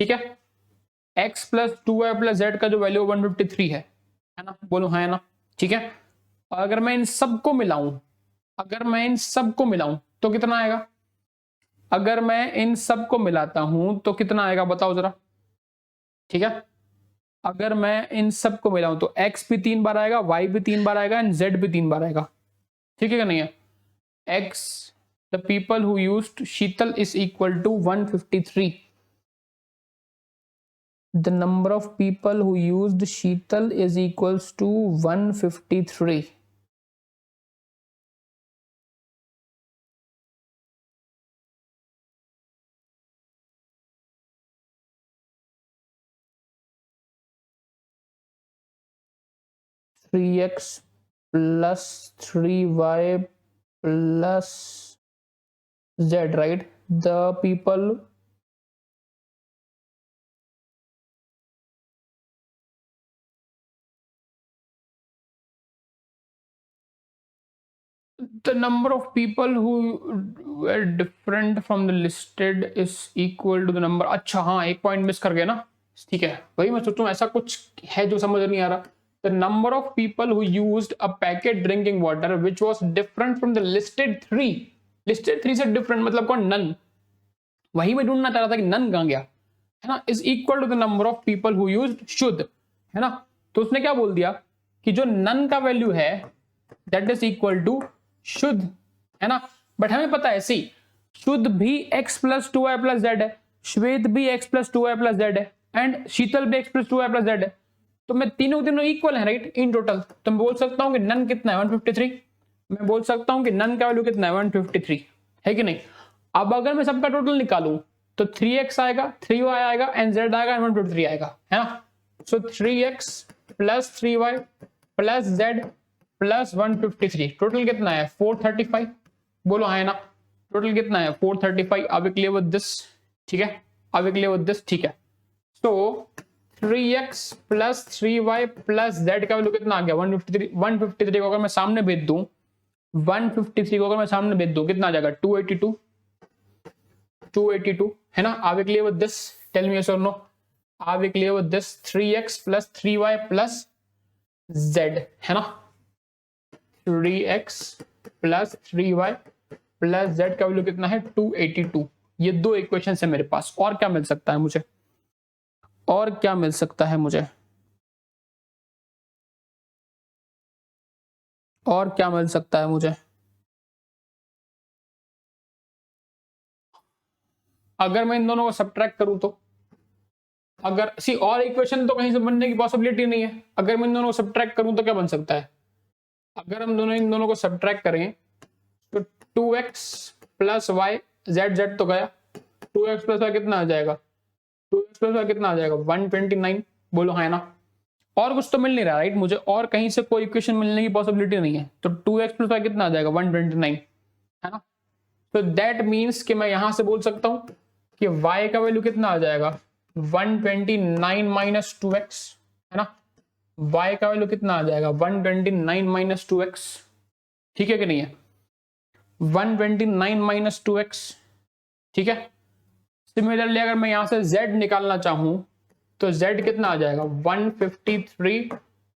Speaker 1: ठीक है, x plus 2y plus Z का जो वैल्यू 153 है ना? बोलो हाँ, है ना? ठीक है। और अगर मैं इन सबको मिलाऊं, अगर मैं इन सबको मिलाऊं तो कितना आएगा? अगर मैं इन सबको मिलाता हूं तो कितना आएगा बताओ जरा, ठीक है। अगर मैं इन सबको मिलाऊं तो x भी 3 बार आएगा, y भी 3 बार आएगा एंड z भी 3 बार आएगा, ठीक है क्या नहीं है? x, the people who used Sheetal is equal to 153। The number of people who used Sheetal is equals to 153. Three x plus 3y plus z, right? The people the number of people who were different from the listed is equal to the number, अच्छा हाँ, एक point miss कर गए ना, ठीक है, वही मैं सोचूं ऐसा कुछ है जो समझ नहीं आ रहा। The number of people who used a packet drinking water which was different from the listed 3, listed 3 से डिफरेंट मतलब कौन, नन, वही मैं ढूंढना चाह रहा था कि नन कहां गया, है ना, is equal to the number of people who used Shuddh, है ना। तो उसने क्या बोल दिया कि जो नन का वैल्यू है दैट इज इक्वल टू शुद्ध, है ना। बट हमें पता है सी शुद्ध भी x plus 2y plus Z है, श्वेत भी x plus 2y plus Z है, एंड शीतल भी x plus 2y plus Z है। तो मैं तीनों इक्वल है राइट इन टोटल। तो मैं बोल सकता हूं कि नन कितना है 153, मैं बोल सकता हूं कि नन का वैल्यू कितना है 153, है कि नहीं। अब अगर मैं सबका टोटल निकालूं तो 3x आएगा, 3y आएगा एंड z आएगा एंड 153 आएगा, है ना। सो 3x plus 3y plus z plus 153 total कितना है 435, बोलो हाँ, है ना। टोटल कितना है 435। अब क्लियर विद दिस, ठीक है, अब क्लियर विद दिस, ठीक है। सो 3x plus 3y plus z का वैल्यू कितना आ गया 153। 153 को अगर मैं सामने भेज दूं, 153 को अगर मैं सामने भेज दूं कितना आ जाएगा 282, 282, है ना। Are we clear with this, tell me yes और no, are we clear with this. 3x plus 3y plus z, है ना, 3x plus 3y plus z का वैल्यू कितना है 282। ये दो इक्वेशन है मेरे पास, और क्या मिल सकता है मुझे, और क्या मिल सकता है मुझे, और क्या मिल सकता है मुझे। अगर मैं इन दोनों को सब्ट्रैक्ट करूं तो, अगर सी और इक्वेशन तो कहीं से बनने की पॉसिबिलिटी नहीं है, अगर मैं इन दोनों को सब्ट्रैक्ट करूं तो क्या बन सकता है, अगर हम इन दोनों को सब्ट्रैक्ट करें तो 2x प्लस वाई, z तो गया, 2x प्लस वाई कितना आ जाएगा, 2x प्लस वाई कितना आ जाएगा 129, बोलो हाँ, है ना। और कुछ तो मिल नहीं रहा राइट मुझे, और कहीं से कोई इक्वेशन मिलने की पॉसिबिलिटी नहीं है। तो 2x प्लस वाई कितना आ जाएगा 129, है ना। तो दैट मीन्स कि मैं यहां से बोल सकता हूं कि y का वैल्यू कितना आ जाएगा 129 माइनस 2x, है ना। y का वैल्यू कितना आ जाएगा 129 माइनस 2x, ठीक है कि नहीं है, 129 माइनस 2x, ठीक है। सिमिलरली अगर मैं यहां से z निकालना चाहूं तो z कितना आ जाएगा 153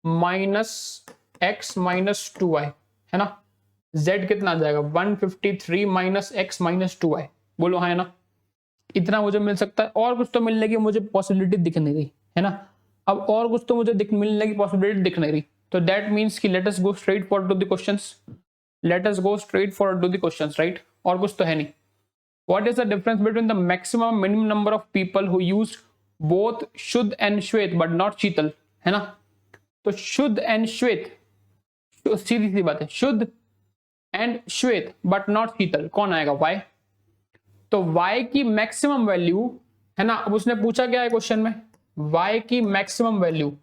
Speaker 1: माइनस x माइनस 2y, है ना। z कितना आ जाएगा 153 माइनस x माइनस 2y, बोलो हाँ, है ना। इतना मुझे मिल सकता है, और कुछ तो मिलने की मुझे पॉसिबिलिटी दिख नहीं रही, है ना। अब और कुछ तो मुझे मिलने की पॉसिबिलिटी दिख नहीं रही। तो दैट मीन्स कि let us go straight for to the questions, let us go straight for to the questions, right. और कुछ तो है नहीं। What is the difference between the maximum and minimum number of people who use both शुद्ध and श्वेत but not शीतल, है ना। तो शुद्ध एंड श्वेत, सीधी सी बात है, शुद्ध एंड श्वेत बट नॉट शीतल, कौन आएगा y। तो y की मैक्सिमम वैल्यू, है ना। अब उसने पूछा क्या है क्वेश्चन में, y की मैक्सिमम वैल्यू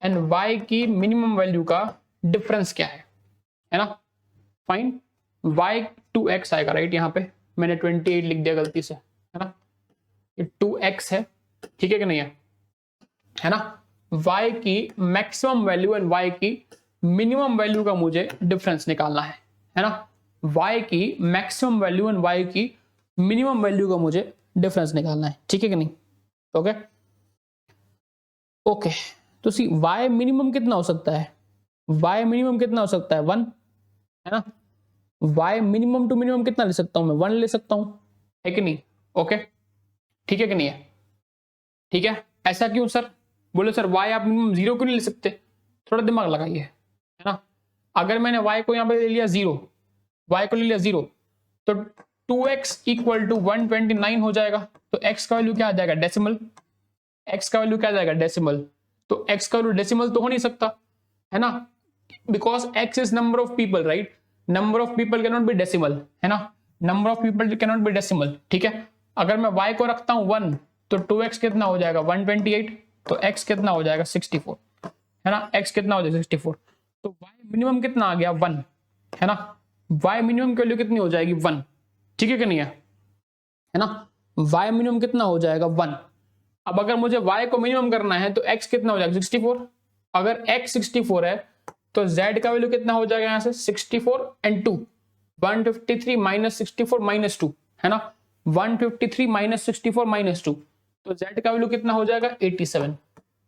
Speaker 1: एंड y की मिनिमम वैल्यू का डिफरेंस क्या है ना। फाइन, y 2x आएगा राइट, यहाँ पे मैंने 28 लिख दिया गलती से, है ना। ये 2x है, ठीक है कि नहीं है ना। y की मैक्सिमम वैल्यू एंड y की मिनिमम वैल्यू का मुझे डिफरेंस निकालना है ना। y की मैक्सिमम वैल्यू एंड y की मिनिमम वैल्यू का मुझे डिफरेंस निकालना है, ठीक है कि नहीं। ओके ओके, तो सी y मिनिमम कितना हो सकता है, y मिनिमम कितना हो सकता है 1, है ना। y मिनिमम टू मिनिमम कितना ले सकता हूं मैं 1 ले सकता हूं, है कि नहीं। ओके, ठीक है कि नहीं है, ठीक है। ऐसा क्यों सर, बोले सर y आप मिनिमम 0 क्यों नहीं ले सकते, थोड़ा दिमाग लगाइए, है ना। अगर मैंने y को यहां पे ले लिया 0, y को ले लिया 0, तो 2x इक्वल टू 129 हो जाएगा। तो x का वैल्यू क्या आ जाएगा डेसिमल, x का वैल्यू क्या आ जाएगा डेसिमल। तो x का वैल्यू डेसिमल तो हो नहीं सकता, है ना, because x is number of people, right. Number of people can not be decimal, है ना, number of people can not be decimal, ठीक है। अगर मैं y को रखता हूं 1 तो 2x कितना हो जाएगा 128, तो x कितना हो जाएगा 64, है ना, x कितना हो जाएगा 64। तो y मिनिमम कितना आ गया 1, है ना, y मिनिमम की वैल्यू कितनी हो जाएगी 1, ठीक है कि नहीं है ना। y मिनिमम कितना हो जाएगा 1। अब अगर मुझे y को मिनिमम करना है तो x कितना हो जाएगा 64। अगर x 64 है तो z का वैल्यू कितना हो जाएगा यहां से 64 एंड 2, 153 माइनस 64 माइनस 2, है ना, 153 माइनस 64 माइनस 2, तो z का वैल्यू कितना हो जाएगा 87,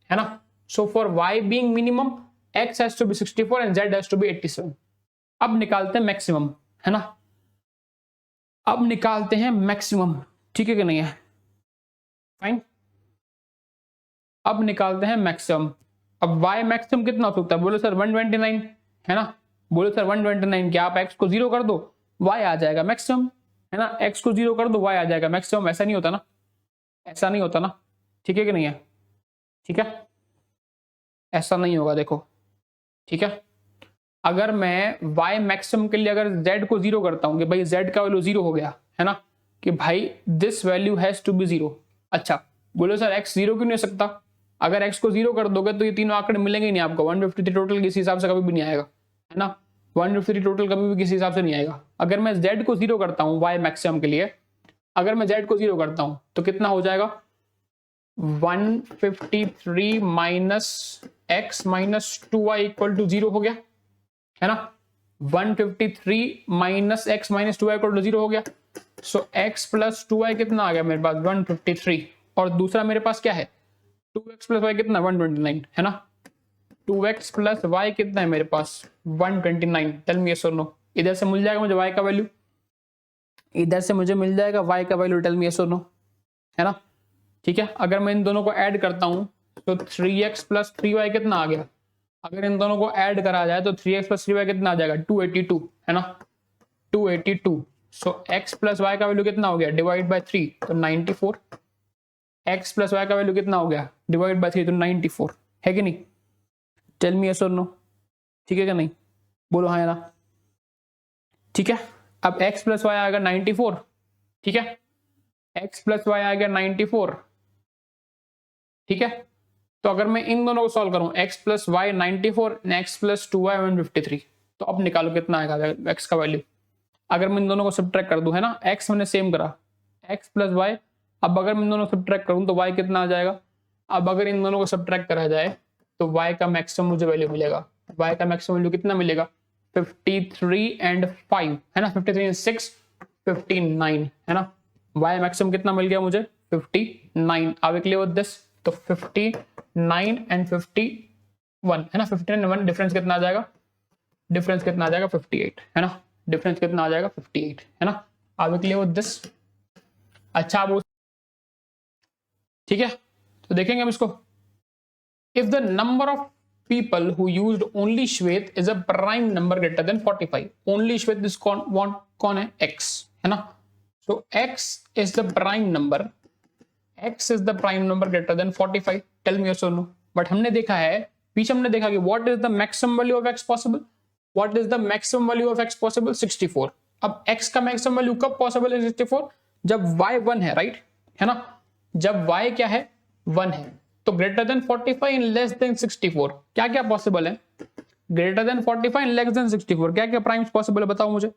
Speaker 1: है ना। So for y being minimum x has to be 64 and z has to be 87। अब निकालते हैं मैक्सिमम, है ना, अब निकालते हैं मैक्सिमम, ठीक है कि नहीं है, फाइन। अब निकालते हैं मैक्सिमम। अब y मैक्सिमम कितना हो सकता है, बोलो सर 129, है ना, बोलो सर 129, क्या आप x को 0 कर दो y आ जाएगा मैक्सिमम, है ना, x को 0 कर दो y आ जाएगा मैक्सिमम। ऐसा नहीं होता ना, ऐसा नहीं होता ना, ठीक है कि नहीं है, ठीक है, ऐसा नहीं होगा, देखो, ठीक है। अगर मैं y मैक्सिमम के लिए अगर z को 0 करता हूं कि भाई z का वैल्यू 0 हो गया, है ना, कि भाई this value has to be 0। अच्छा, बोलो सर x 0 क्यों नहीं हो सकता, अगर x को 0 कर दोगे तो ये तीनों आंकड़े मिलेंगे ही नहीं आपको, 153 टोटल किसी हिसाब से कभी भी नहीं आएगा, है ना, 153 टोटल कभी भी किसी हिसाब से नहीं आएगा। अगर मैं z को 0 करता हूँ y मैक्सिमम के लिए, अगर मैं z को 0 करता हूँ तो कितना हो जाएगा, 153 minus x minus 2y equal to 0 हो गया, है ना, 153 minus x minus 2y equal to 0 हो गया। सो x प्लस 2y कितना आ गया मेरे पास 153, और दूसरा मेरे पास क्या है 2x प्लस y कितना 129, है ना, 2x प्लस y कितना है मेरे पास 129। टेल मी यस और नो, इधर से मिल जाएगा मुझे y का वैल्यू, इधर से मुझे मिल जाएगा y का वैल्यू, टेल मी यस और नो, है ना, ठीक है। अगर मैं इन दोनों को ऐड करता हूं तो 3x प्लस 3y कितना आ गया, अगर इन दोनों को ऐड करा जाए तो 3x प्लस 3y कितना आ जाएगा 282, है ना, 282। सो x प्लस y का वैल्यू कितना हो गया डिवाइड बाय 3 तो 94, x प्लस y का वैल्यू कितना हो गया डिवाइड बाय 3 तो 94, है कि नहीं, टेल मी यस और नो, ठीक है कि नहीं, बोलो हाँ या ना, ठीक है। अब x प्लस y आएगा 94, ठीक है, x प्लस y आ गया 94, ठीक है। तो अगर मैं इन दोनों को सॉल्व करूं x plus y 94 x plus 2y 153, तो अब निकालो कितना आएगा x का वैल्यू। अगर मैं इन दोनों को सब्ट्रैक्ट कर दूं, है ना, x मैंने सेम करा x प्लस वाई, अब अगर मैं इन दोनों को सब्ट्रैक्ट करूं तो y कितना आ जाएगा, अब अगर इन दोनों को सब्ट्रैक्ट करा जाए तो y का मैक्सिमम मुझे वैल्यू मिलेगा, y का मैक्सिमम वैल्यू कितना मिलेगा 53 एंड 5, है ना, 53 एंड 6 59, है ना, y मैक्सिमम कितना मिल गया मुझे 59। Are we clear with this, तो 59 एंड 51, है ना, 59 एंड 1 डिफरेंस कितना आ जाएगा, डिफरेंस कितना आ जाएगा 58, है ना, डिफरेंस कितना आ जाएगा 58, है ना, are we clear with this. अच्छा अब ठीक है, तो देखेंगे हम इसको। If the number of people who used only Shwet is a prime number greater than 45, only Shwet is कौन है x, है ना, so x is the prime number, x is the prime number greater than 45, tell me yes or no। But हमने देखा है, पीछे हमने देखा कि what is the maximum value of x possible, what is the maximum value of x possible 64। अब x का maximum value कब possible है 64, जब y 1 है, राइट, है ना, जब y क्या है 1 है, तो greater than 45 and less than 64 क्या क्या पॉसिबल है, greater than 45 and less than 64 क्या क्या प्राइम्स पॉसिबल है, बताओ मुझे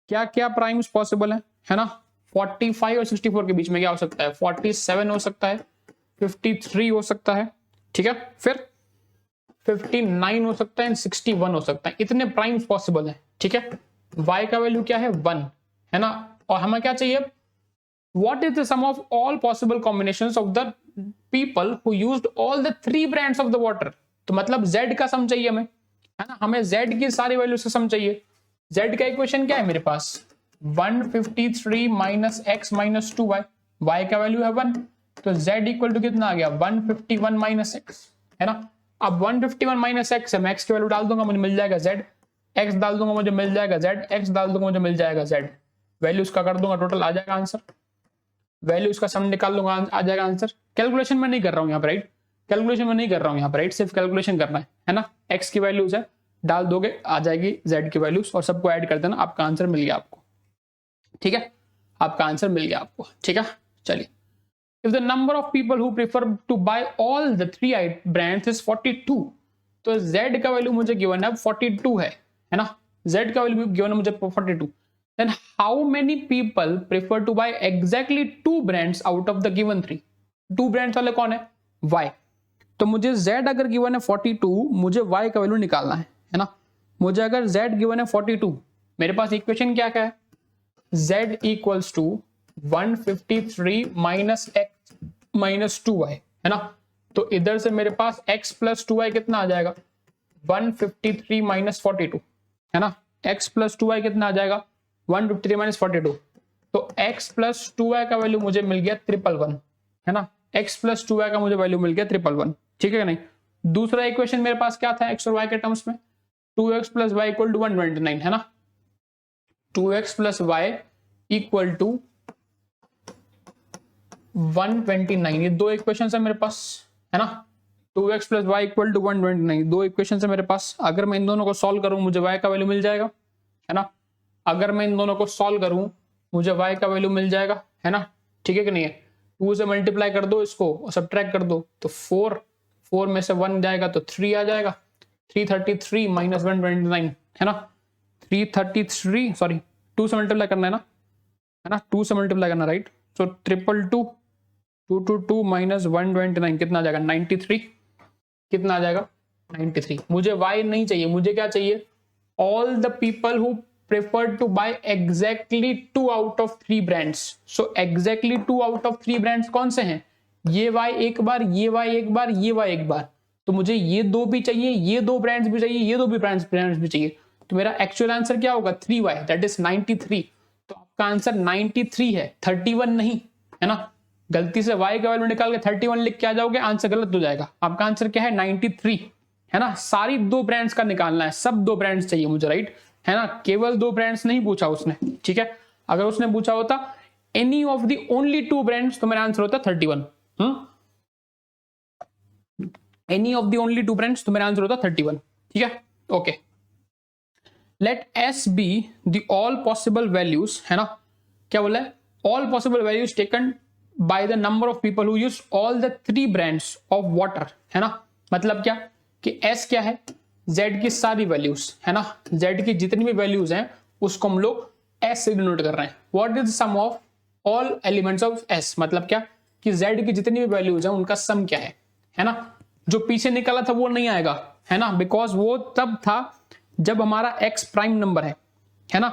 Speaker 1: क्या क्या प्राइम्स पॉसिबल है ना, 45 और 64 के बीच में क्या हो सकता है 47 हो सकता है, 53 हो सकता है, ठीक है, फिर 59 हो सकता है एंड 61 हो सकता है, इतने प्राइम्स पॉसिबल है, ठीक है। y का वैल्यू क्या है 1, है ना, और हमें क्या चाहिए, what is the sum of all possible combinations of the people who used all the 3 brands of the water। तो मतलब z का सम चाहिए हमें, है ना, हमें z की सारी वैल्यू से सम चाहिए। z का इक्वेशन क्या है मेरे पास 153 minus x minus 2y, y का वैल्यू है 1, तो z इक्वल टू कितना आ गया 151 माइनस x, है ना। अब 151 माइनस x है, मैं x की वैल्यू डाल दूंगा मुझे मिल जाएगा z, x डाल दूंगा मुझे मिल जाएगा z, x डाल दूंगा मुझे मिल जाएगा z, वैल्यू उसका कर दूंगा टोटल आ जाएगा आंसर, वैल्यू उसका सम निकाल लूंगा आ जाएगा आंसर। कैलकुलेशन में नहीं कर रहा हूं यहाँ पर, राइट, कैलकुलेशन में नहीं कर रहा हूं यहाँ पर, राइट, सिर्फ कैलकुलेशन करना है ना, x की वैल्यूज है डाल दोगे आ जाएगी z की वैल्यूज और सबको ऐड कर देना, आपका आंसर मिल गया आपको, ठीक है, आपका आंसर मिल गया आपको, ठीक है। चलिए, if the number of people who prefer to buy all the 3 brands is 42, तो z का वैल्यू मुझे गिवन है 42 है ना, z का वैल्यू गिवन है मुझे 42, then how many people prefer to buy exactly 2 brands out of the given 3, 2 brands वाले कौन है y, तो मुझे z अगर गिवन है 42, मुझे y का वैल्यू निकालना है ना, मुझे अगर z गिवन है 42, मेरे पास इक्वेशन क्या क्या है z equals to 153 minus x minus 2y, है ना। तो इधर से मेरे पास x प्लस 2y कितना आ जाएगा, 153 माइनस 42, है ना। x प्लस 2y कितना आ जाएगा, 153 माइनस 42। तो x प्लस 2y का वैल्यू मुझे मिल गया 111, है ना। x प्लस 2y का मुझे वैल्यू मिल गया 111, ठीक है नहीं। दूसरा इक्वेशन मेरे पास क्या था x और y के टर्म्स में, 2x plus Y equal to 129, है ना। 2x plus Y equal to 129, ये दो इक्वेशन है मेरे पास, है ना। 2x plus Y equal to 129, दो इक्वेशन है मेरे पास। अगर मैं इन दोनों को सॉल्व करूं मुझे y का वैल्यू मिल जाएगा, है ना। अगर मैं इन दोनों को सॉल्व करूं मुझे y का वैल्यू मिल जाएगा, है ना, ठीक है कि नहीं है। 2 से मल्टीप्लाई कर दो इसको और सब्ट्रैक्ट कर दो, तो 4 में से 1 जाएगा तो 3 आ जाएगा, 333 माइनस 129, है ना। 333 सॉरी 2 से मल्टीप्लाई करना है ना, 2 से मल्टीप्लाई करना, राइट। सो 222 222 माइनस 129 कितना आ जाएगा, 93, कितना आ जाएगा 93। मुझे y नहीं चाहिए, मुझे क्या चाहिए, all the people who prefer to buy exactly 2 out of 3 brands. So exactly 2 out of 3 brands कौन से हैं, ये y एक बार, ये y एक बार, ये y एक बार। तो मुझे ये दो भी चाहिए, ये दो ब्रांड्स भी चाहिए, ये दो भी ब्रांड्स भी चाहिए। तो मेरा एक्चुअल आंसर क्या होगा, 3y, दैट इज 93। तो आपका आंसर 93 है, 31 नहीं, है ना। गलती से y का वैल्यू निकाल के 31 लिख के आ जाओगे, आंसर गलत हो जाएगा। आपका आंसर क्या है, 93, है ना। सारी दो ब्रांड्स का निकालना है, सब दो ब्रांड्स चाहिए मुझे, राइट, है ना। केवल दो ब्रांड्स नहीं पूछा उसने, ठीक है। अगर उसने पूछा होता any of the only 2 brands तो मेरा आंसर होता 31। Any of the only 2 brands तो मेरा आंसर होता 31, ठीक है, okay. Let s be the all possible values, है ना। क्या बोला है, all possible values taken by the number of people who use all the 3 brands of water, है ना। मतलब क्या कि s क्या है, z की सारी वैल्यूज, है ना। z की जितनी भी वैल्यूज हैं उसको हम लोग s से डिनोट कर रहे हैं। What is the sum of all elements of s, मतलब क्या कि z की जितनी भी वैल्यूज हैं उनका सम क्या है ना। जो पीछे निकला था वो नहीं आएगा, है ना, बिकॉज वो तब था जब हमारा x प्राइम नंबर है ना,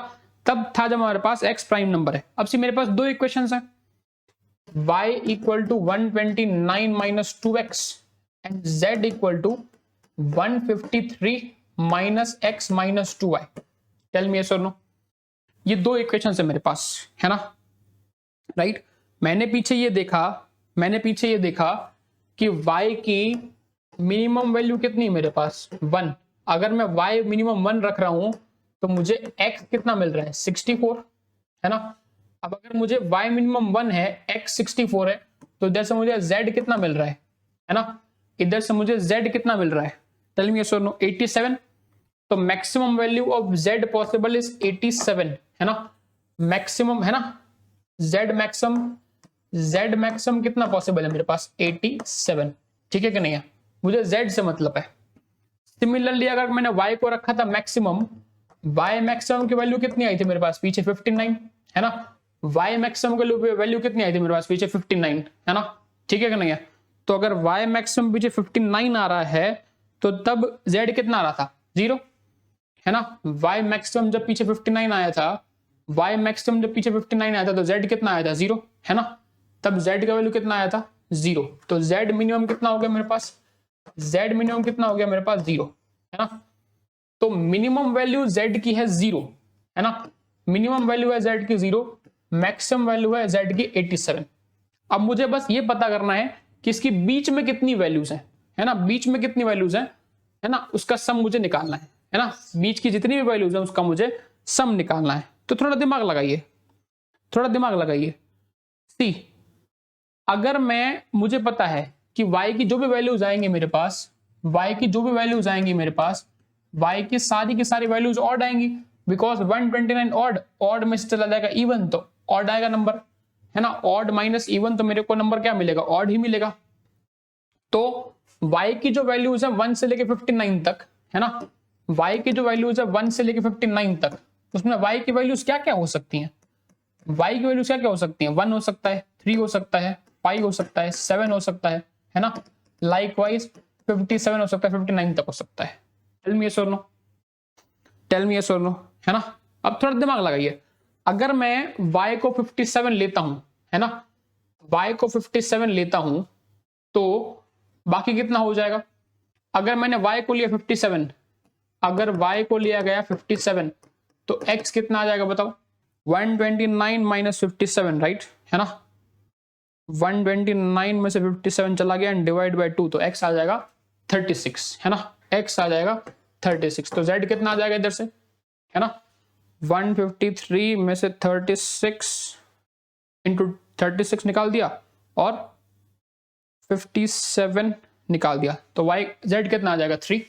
Speaker 1: तब था जब हमारे पास x प्राइम नंबर है। अब से मेरे पास दो इक्वेशंस हैं, y equal to 129 minus 2x and z equal to 153 minus x minus 2y। Tell me yes और नो। ये दो इक्वेशंस है मेरे पास, है ना, राइट। मैंने पीछे ये देखा कि y की मिनिमम वैल्यू कितनी है मेरे पास, 1। अगर मैं y मिनिमम 1 रख रहा हूं तो मुझे x कितना मिल रहा है, 64, है ना। अब अगर मुझे y मिनिमम 1 है, x 64 है, तो इधर से मुझे z कितना मिल रहा है ना, इधर से मुझे z कितना मिल रहा है, टेल मी यस और नो, 87। तो maximum value of z possible is 87, है ना, मैक्सिमम, है ना। z मैक्सिमम कितना पॉसिबल है मेरे पास, 87, ठीक है कि नहीं है। मुझे z से मतलब है। सिमिलरली अगर मैंने y को रखा था मैक्सिमम, y मैक्सिमम की वैल्यू कितनी आई थी मेरे पास पीछे, 59, है ना। y मैक्सिमम की वैल्यू कितनी आई थी मेरे पास पीछे, 59, है ना, ठीक है कि नहीं है। तो अगर y मैक्सिमम पीछे 59 आ रहा है तो तब z कितना आ रहा था, 0, है ना। y मैक्सिमम जब पीछे 59 आया था, y मैक्सिमम जब पीछे 59 आया था तो z कितना आया था, 0, है ना। तब z का वैल्यू कितना आया था, 0। तो z मिनिमम कितना हो गया मेरे पास, z मिनिमम कितना हो गया मेरे पास, 0, है ना। तो मिनिमम वैल्यू z की है 0, है ना। मिनिमम वैल्यू है z की 0, मैक्सिमम वैल्यू है z की 87। अब मुझे बस ये पता करना है कि इसकी बीच में कितनी वैल्यूज हैं, है ना, बीच में कितनी वैल्यूज हैं, है ना, उसका सम मुझे निकालना है ना। बीच की जितनी भी वैल्यूज हैं उसका मुझे सम निकालना है। तो थोड़ा दिमाग लगाइए, सी अगर मुझे पता है कि y की जो भी वैल्यूज आएंगे मेरे पास, y की सारी वैल्यूज ऑड आएंगी, बिकॉज 129 ऑड में से चला जाएगा इवन, तो ऑड आएगा नंबर, है ना। ऑड माइनस इवन तो मेरे को नंबर क्या मिलेगा, ऑड ही मिलेगा। तो y की जो वैल्यूज है 1 से लेके 59 तक, है ना, y की जो वैल्यूज है 1 से लेके 59 तक, उसमें y की वैल्यूज क्या क्या हो सकती हैं, 1 हो सकता है, 3 हो सकता है, 5 हो सकता है, 7 हो सकता है ना। लाइकवाइज 57 हो सकता है, 59 तक हो सकता है। टेल मी यस और नो, है ना। अब थोड़ा दिमाग लगाइए, अगर मैं y को 57 लेता हूं, है ना, y को 57 लेता हूं तो बाकी कितना हो जाएगा? अगर मैंने y को लिया 57, अगर y को लिया गया 57 तो x कितना आ जाएगा बताओ? 129 माइनस 57, राइट, है ना। 129 में से 57 चला गया एंड डिवाइड बाय 2 तो x आ जाएगा 36, है ना। x आ जाएगा 36, तो z कितना आ जाएगा इधर से, है ना। 153 में से 36 इंटू 36 निकाल दिया और 57 निकाल दिया तो y z कितना आ जाएगा 3,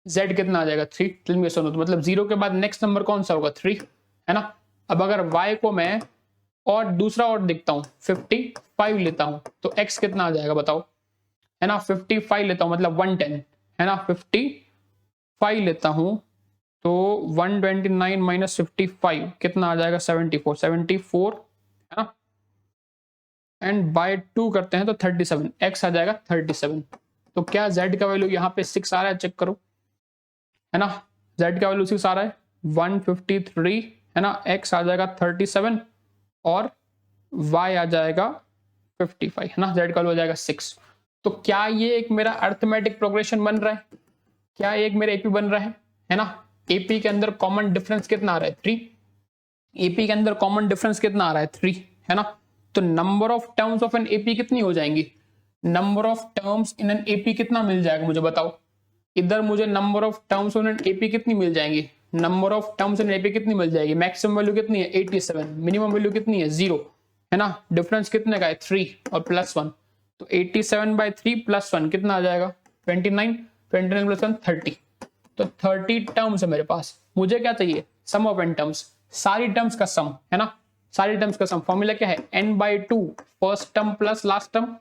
Speaker 1: z कितना आ जाएगा 3। तो मतलब 0 के बाद नेक्स्ट नंबर कौन सा होगा? 3, है ना। अब अगर y को मैं और दूसरा और देखता हूं 55 लेता हूं तो x कितना आ जाएगा बताओ, है ना। 55 लेता हूं मतलब 110, है ना। 55 लेता हूं तो 129 माइनस 55 कितना आ जाएगा? 74, है ना। एंड बाय 2 करते हैं तो 37, x आ जाएगा 37। तो क्या z का वैल्यू यहाँ पे 6 आ रहा है? चेक करो, है ना। z का वैल्यू 6 आ रहा है, 153, है ना। x आ जाएगा 37 और y आ जाएगा 55, है ना। z का वैल्यू आ जाएगा 6। तो क्या ये एक मेरा अर्थमेटिक प्रोग्रेशन बन रहा है? क्या एक मेरा एपी बन रहा है ना। एपी के अंदर कॉमन डिफरेंस कितना आ रहा है? 3। एपी के अंदर कॉमन डिफरेंस कितना आ रहा है? 3, है ना। तो number of terms of an AP कितनी हो जाएंगी? Number of terms in an AP कितना मिल जाएगा मुझे बताओ? इधर मुझे number of terms in an AP कितनी मिल जाएंगी? Number of terms in AP कितनी मिल जाएगी? मैक्सिमम वैल्यू कितनी है? 87, मिनिमम वैल्यू कितनी है? 0, है ना। डिफरेंस कितने का है? 3 और +1, तो 87/3 + 1 कितना आ जाएगा? 29, 29 + 1 30, तो 30 टर्म्स है मेरे पास। मुझे क्या चाहिए? सम ऑफ एन टर्म्स, सारी टर्म्स का सम, है ना। सारी टर्म्स का सम फॉर्मूला क्या है? n/2 first term plus last term,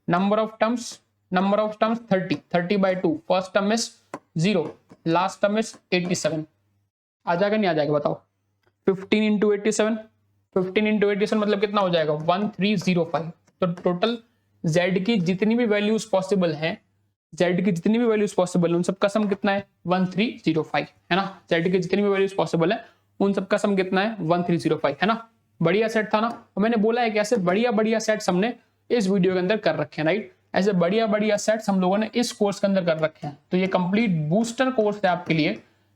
Speaker 1: number of terms 30/2, first term is 0, last term is 87। आ जाएगा नहीं आ जाएगा बताओ? 15 इंटू 87, 15 इंटू 87 मतलब कितना हो जाएगा? 1305। तो टोटल z की जितनी भी वैल्यूज पॉसिबल हैं, z की जितनी भी वैल्यूज पॉसिबल है उन सबका सम कितना है? 1305, है ना। z की जितनी भी वैल्यूज पॉसिबल है उन सबका सम कितना है? 1305, है ना। बढ़िया सेट था ना। और मैंने बोला है कि ऐसे बढ़िया बढ़िया सेट्स हमने इस वीडियो के अंदर कर रखे हैं, राइट। ऐसे बढ़िया बढ़िया सेट्स हम लोगों ने इस कोर्स के अंदर कर रखे हैं। तो ये कंप्लीट बूस्टर कोर्स है आपके लिए,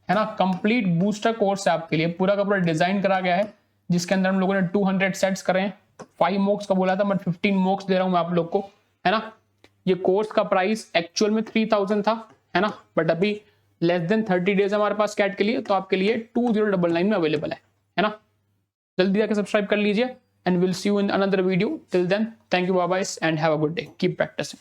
Speaker 1: है ना। कंप्लीट बूस्टर कोर्स है आपके लिए, पूरा का पूरा डिजाइन करा गया है जिसके अंदर हम लोगों ने 200 सेट्स करे हैं। 5 मॉक्स का बोला था, बट 15 मॉक्स दे रहा हूं मैं आप लोग को, है ना। ये कोर्स का प्राइस एक्चुअल में 3000 था, है ना। बट अभी लेस देन 30 डेज हमारे पास कैट के लिए, तो आपके लिए 2099 में अवेलेबल है ना। जल्दी जाकर सब्सक्राइब कर लीजिए and will see you in another video. Till then, thank you, bye bye and have a good day, keep practising.